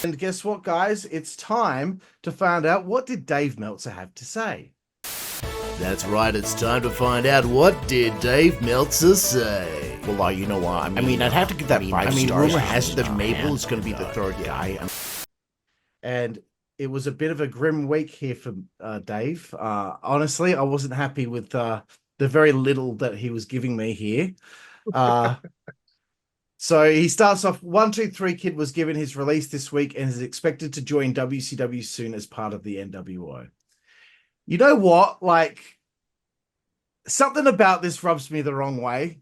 And guess what, guys? It's time to find out, what did Dave Meltzer have to say? That's right, it's time to find out, what did Dave Meltzer say? Well, you know what? I mean, I'd have to give that 5 stars. Rumor has it that Mabel is going to be the third guy. And it was a bit of a grim week here for Dave. Honestly, I wasn't happy with the very little that he was giving me here. So he starts off, 123 Kid was given his release this week and is expected to join WCW soon as part of the nWBro. You know what? Like, something about this rubs me the wrong way.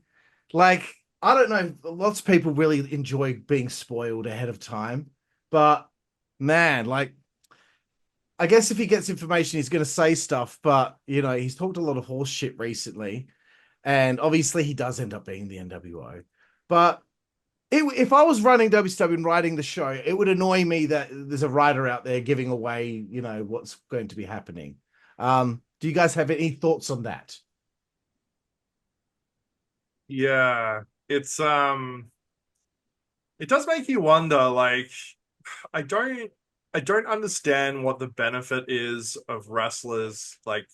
Like, I don't know, lots of people really enjoy being spoiled ahead of time. But, man, like, I guess if he gets information, he's going to say stuff. But, you know, he's talked a lot of horse shit recently. And obviously he does end up being the nWBro. But if I was running WCW and writing the show, it would annoy me that there's a writer out there giving away, you know, what's going to be happening. Do you guys have any thoughts on that? Yeah, it's it does make you wonder, like, I don't understand what the benefit is of wrestlers like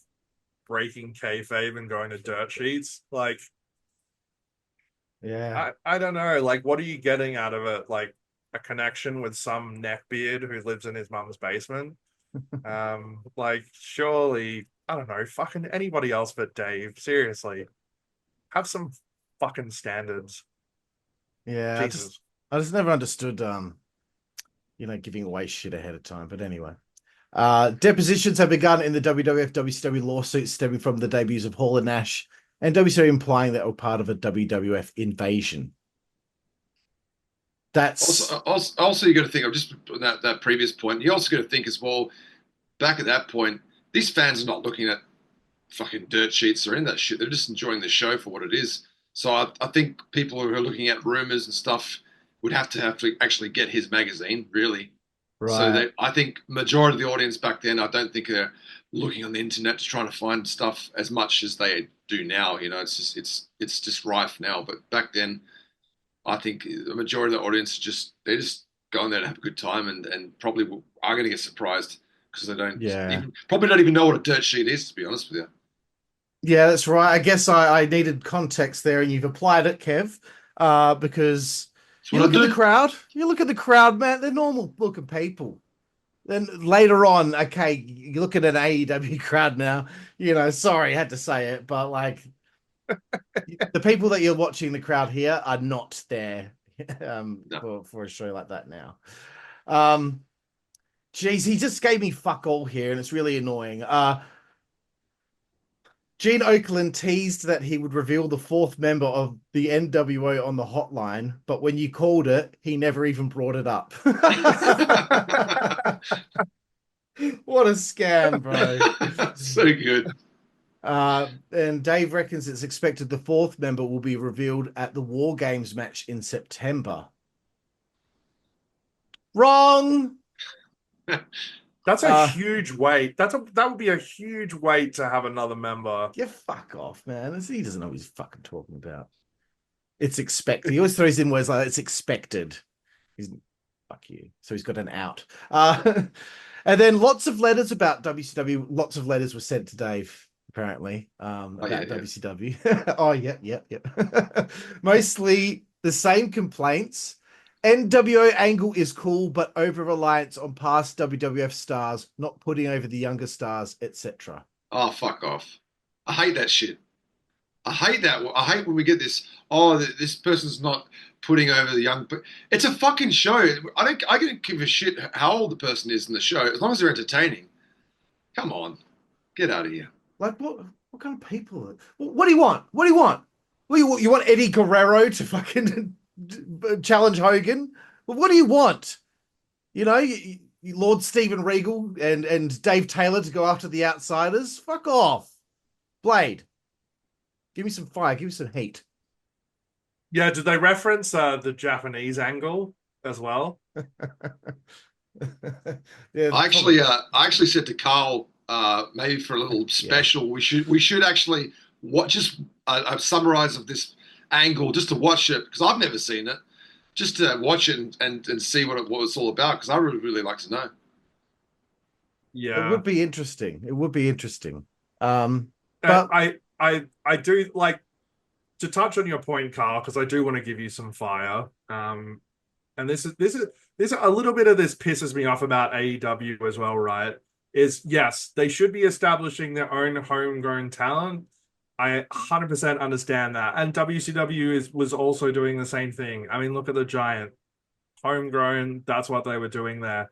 breaking kayfabe and going to dirt sheets. Like, Yeah. I don't know, like, what are you getting out of it? Like, a connection with some neckbeard who lives in his mum's basement? Like, surely, I don't know, fucking anybody else but Dave. Seriously, have some fucking standards. Yeah. Jesus. I just never understood, you know, giving away shit ahead of time. But anyway, depositions have begun in the WWF WCW lawsuits stemming from the debuts of Hall and Nash, and WCW implying that were part of a WWF invasion. That's also you got to think of, just that previous point. You also got to think as well. Back at that point, these fans are not looking at fucking dirt sheets or any of that shit. They're just enjoying the show for what it is. So I think people who are looking at rumors and stuff would have to actually get his magazine, really. right. So I think majority of the audience back then, I don't think they're looking on the internet to try to find stuff as much as they do now. You know, it's just rife now. But back then, I think the majority of the audience they just go in there to have a good time, and probably are going to get surprised because they don't probably don't even know what a dirt sheet is, to be honest with you. Yeah, that's right. I guess I needed context there, and you've applied it, Kev, because you look at the crowd. You look at the crowd, man. They're normal looking people. Then later on, okay, you look at an AEW crowd now. You know, sorry, I had to say it, but like the people that you're watching the crowd here are not there No. for a show like that now. Geez, he just gave me fuck all here, and it's really annoying. Gene Okerlund teased that he would reveal the fourth member of the nWBro on the hotline, but when you called it, he never even brought it up. What a scam, bro. So good. And Dave reckons it's expected the fourth member will be revealed at the War Games match in September. Wrong. That's a huge weight. That would be a huge weight to have another member. Yeah, fuck off, man. He doesn't know what he's fucking talking about. It's expected. He always throws in words like it's expected. Fuck you. So he's got an out. And then lots of letters about WCW. Lots of letters were sent to Dave, apparently, about WCW. Oh, yep. Mostly the same complaints. nWBro angle is cool, but over-reliance on past WWF stars, not putting over the younger stars, etc. Oh, fuck off. I hate that shit. I hate that. I hate when we get this, this person's not putting over the young. It's a fucking show. I don't give a shit how old the person is in the show, as long as they're entertaining. Come on. Get out of here. Like, what kind of people? What do you want? What do you want? You want Eddie Guerrero to fucking challenge Hogan? What do you want? You know, Lord Steven Regal and Dave Taylor to go after the outsiders? Fuck off. Blade. Give me some fire. Give me some heat. Yeah, did they reference the Japanese angle as well? Yeah, I actually said to Carl, maybe for a little special, we should actually watch just a summarize of this angle just to watch it, because I've never seen it. just to watch it and see what it's all about, because I really like to know. It would be interesting. It would be interesting. But I do like to touch on your point, Carl, because I do want to give you some fire. And this is a little bit of this pisses me off about AEW as well, right? Is yes, they should be establishing their own homegrown talent. I 100% understand that. And WCW was also doing the same thing. I mean, look at the Giant. Homegrown, that's what they were doing there.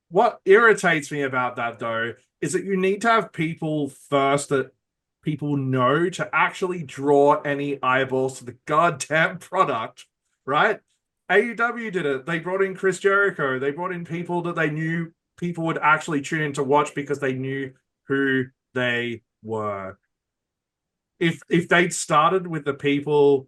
What irritates me about that, though, is that you need to have people first that people know to actually draw any eyeballs to the goddamn product, right? AEW did it. They brought in Chris Jericho. They brought in people that they knew people would actually tune in to watch because they knew who they were. If they'd started with the people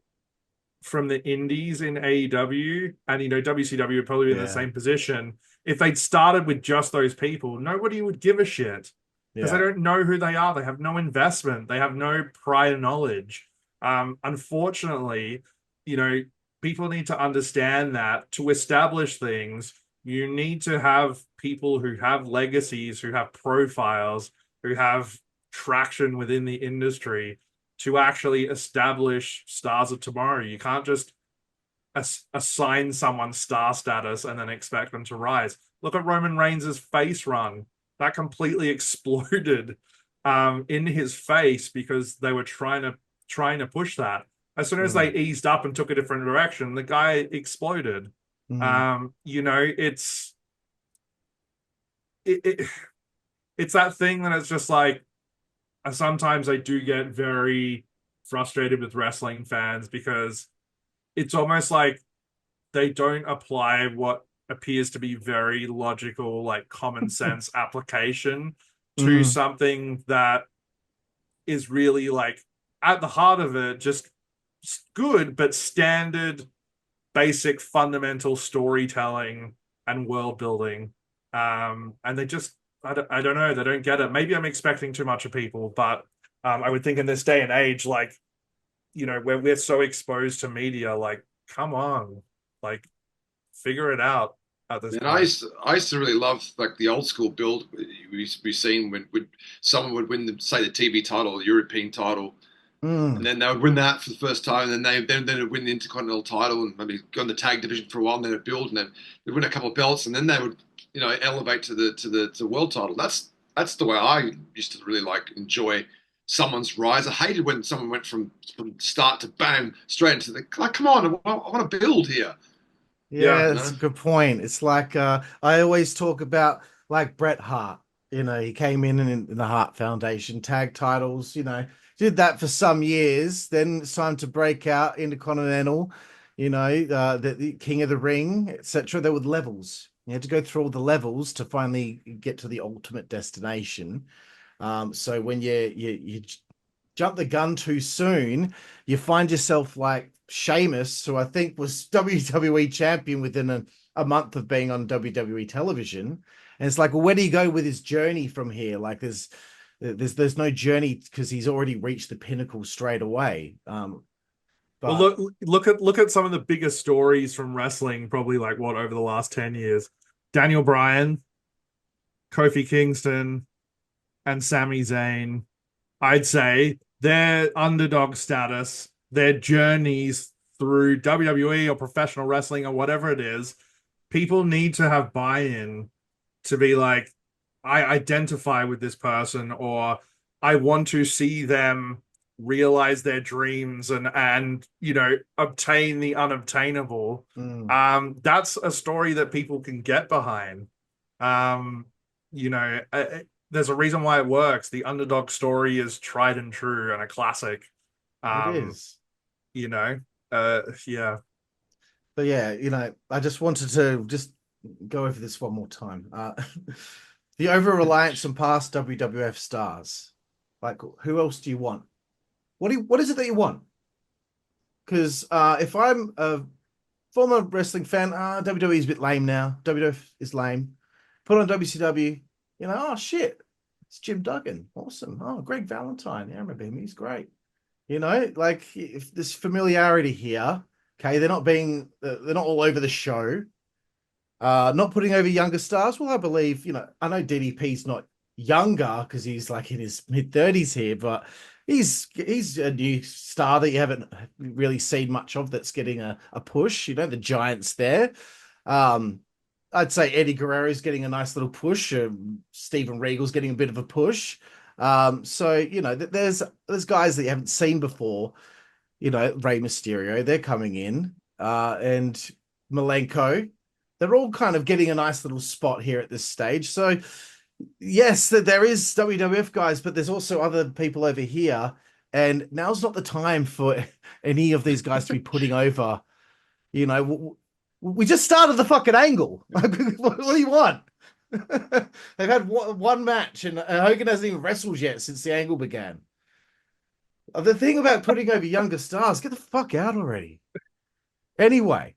from the indies in AEW, and WCW would probably be in the same position. If they'd started with just those people, nobody would give a shit because they don't know who they are. They have no investment. They have no prior knowledge. Unfortunately, people need to understand that to establish things, you need to have people who have legacies, who have profiles, who have traction within the industry to actually establish stars of tomorrow. You can't just assign someone star status and then expect them to rise. Look at Roman Reigns' face run. That completely exploded in his face because they were trying to push that. As soon as they eased up and took a different direction, the guy exploded. It's that thing that it's just like, sometimes I do get very frustrated with wrestling fans because it's almost like they don't apply what appears to be very logical, like common sense application to something that is really like at the heart of it, just good, but standard, basic, fundamental storytelling and world building. And they just, I don't know. They don't get it. Maybe I'm expecting too much of people, but I would think in this day and age, like, where we're so exposed to media, like, come on, like, figure it out at this And point. I used to really love like the old school build we've seen when someone would win say the TV title, or the European title, and then they would win that for the first time, and then they would win the Intercontinental title and maybe go in the tag division for a while, and then they'd build and they'd win a couple of belts, and then they would elevate to the world title. That's the way I used to really like enjoy someone's rise. I hated when someone went from start to bam straight into the like. Come on, I want to build here. Yeah, that's a good point. It's like I always talk about like Bret Hart. He came in the Hart Foundation, tag titles, did that for some years. Then it's time to break out Intercontinental, the King of the Ring, etc. There were levels. You had to go through all the levels to finally get to the ultimate destination. So when you jump the gun too soon, you find yourself like Sheamus, who I think was WWE champion within a month of being on WWE television. And it's like, well, where do you go with his journey from here? Like there's no journey because he's already reached the pinnacle straight away. Well, look at some of the biggest stories from wrestling, probably like over the last 10 years. Daniel Bryan, Kofi Kingston, and Sami Zayn. I'd say their underdog status, their journeys through WWE or professional wrestling or whatever it is, people need to have buy-in to be like, I identify with this person, or I want to see them realize their dreams and obtain the unobtainable. That's a story that people can get behind. There's a reason why it works. The underdog story is tried and true and a classic. It is. Yeah. But yeah, I just wanted to just go over this one more time. The over-reliance on past WWF stars. Like, who else do you want? What is it that you want? Because if I'm a former wrestling fan, WWE is a bit lame now. WWF is lame. Put on WCW, oh shit, it's Jim Duggan. Awesome. Oh, Greg Valentine. Yeah, I remember him. He's great. Like if there's familiarity here, Okay, they're not all over the show. Not putting over younger stars. Well, I believe, I know DDP's not younger because he's like in his mid-30s here, but he's a new star that you haven't really seen much of that's getting a push. The Giants there. I'd say Eddie Guerrero's getting a nice little push. Steven Regal's getting a bit of a push. So there's guys that you haven't seen before. Rey Mysterio, they're coming in, and Malenko. They're all kind of getting a nice little spot here at this stage. So yes, there is WWF guys, but there's also other people over here. And now's not the time for any of these guys to be putting over. We just started the fucking angle. What do you want? They've had one match, and Hogan hasn't even wrestled yet since the angle began. The thing about putting over younger stars, get the fuck out already. Anyway,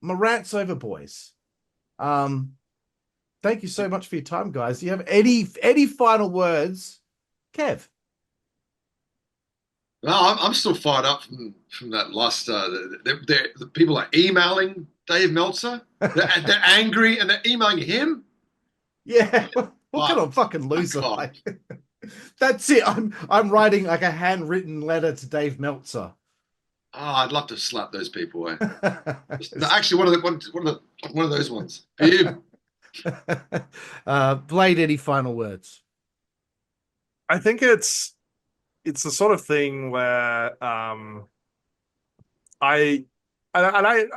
my rant's over, boys. Thank you so much for your time, guys. Do you have any final words, Kev? No, I'm still fired up from that last. The people are emailing Dave Meltzer. They're angry and they're emailing him. Yeah, what kind of fucking loser? Like, that's it. I'm writing like a handwritten letter to Dave Meltzer. Oh, I'd love to slap those people. No, actually, one of those ones. For you. Blade, any final words? I think it's the sort of thing where I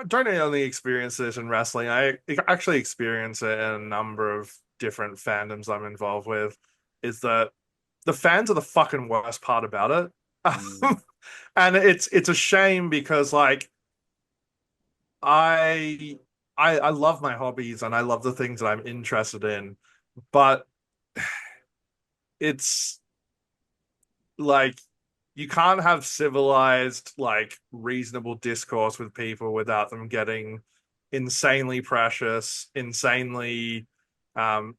don't only experience this in wrestling. I actually experience it in a number of different fandoms I'm involved with. Is that the fans are the fucking worst part about it. And it's a shame because like I love my hobbies and I love the things that I'm interested in, but it's like you can't have civilized, like reasonable discourse with people without them getting insanely precious, insanely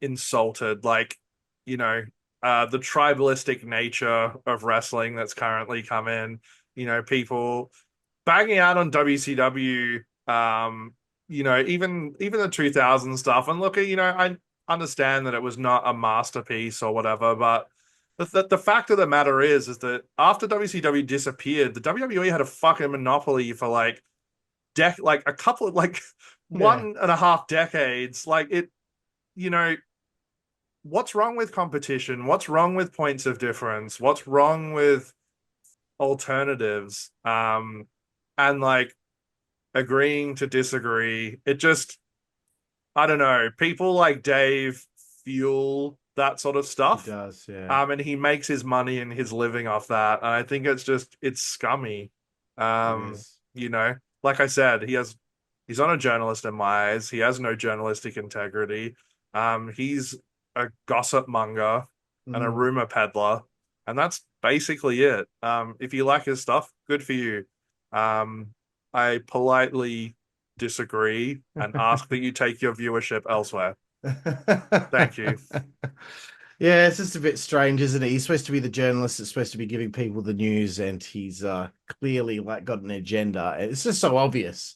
insulted. Like, the tribalistic nature of wrestling that's currently come in, people banging out on WCW, even the 2000 stuff. And look, I understand that it was not a masterpiece or whatever, but the fact of the matter is that after WCW disappeared, the WWE had a fucking monopoly for like a couple of like 1.5 decades. Like it, what's wrong with competition? What's wrong with points of difference? What's wrong with alternatives? And like agreeing to disagree. It just, I don't know. People like Dave fuel that sort of stuff. He does, yeah. And he makes his money and his living off that. And I think it's scummy. Like I said, he's not a journalist in my eyes. He has no journalistic integrity. He's a gossip monger and a rumor peddler. And that's basically it. If you like his stuff, good for you. I politely disagree and ask that you take your viewership elsewhere. Thank you. Yeah, it's just a bit strange, isn't it? He's supposed to be the journalist that's supposed to be giving people the news, and he's clearly like got an agenda. It's just so obvious.